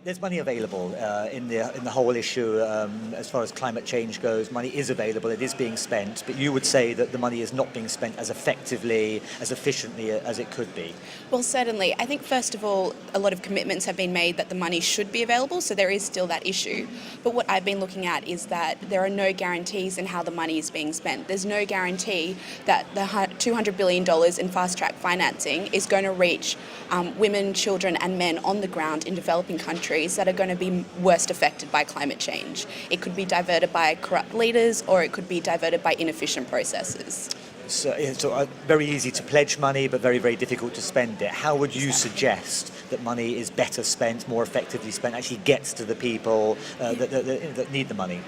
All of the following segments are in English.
There's money available in the whole issue as far as climate change goes. Money is available, it is being spent, but you would say that the money is not being spent as effectively, as efficiently as it could be. Well, certainly. I think first of all, a lot of commitments have been made that the money should be available, so there is still that issue. But what I've been looking at is that there are no guarantees in how the money is being spent. There's no guarantee that the $200 billion in fast-track financing is going to reach women, children and men on the ground in developing countries that are going to be worst affected by climate change. It could be diverted by corrupt leaders, or it could be diverted by inefficient processes. So very easy to pledge money, but very, very difficult to spend it. How would you suggest that money is better spent, more effectively spent, actually gets to the people that need the money?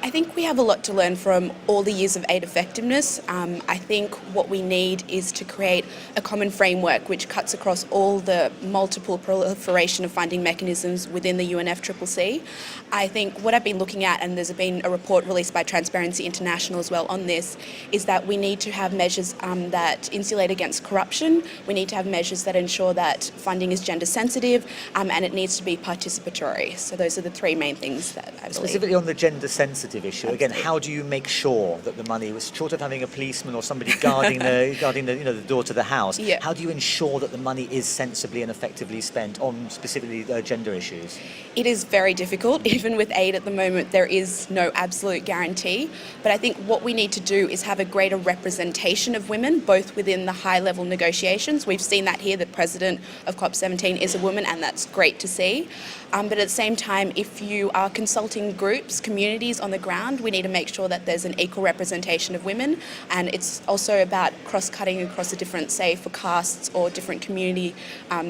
I think we have a lot to learn from all the years of aid effectiveness. I think what we need is to create a common framework which cuts across all the multiple proliferation of funding mechanisms within the UNFCCC. I think what I've been looking at, and there's been a report released by Transparency International as well on this, is that we need to have measures that insulate against corruption. We need to have measures that ensure that funding is gender sensitive, and it needs to be participatory. So those are the three main things that I believe. Specifically on the gender sensitive issue, Absolutely. again, how do you make sure that the money was short of having a policeman or somebody guarding the door to the house? Yeah. How do you ensure that the money is sensibly and effectively spent on specifically gender issues? It is very difficult. Even with aid at the moment, there is no absolute guarantee. But I think what we need to do is have a greater representation of women, both within the high-level negotiations. We've seen that here. The president of COP17 is a woman, and that's great to see. But at the same time, if you are consulting groups, communities on the ground, we need to make sure that there's an equal representation of women. And it's also about cross-cutting across the different, say, for castes or different community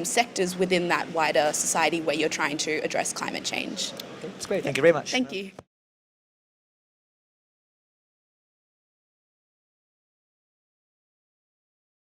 sectors within that wider society where you're trying to address climate change. That's great. Thank you very much. Thank you.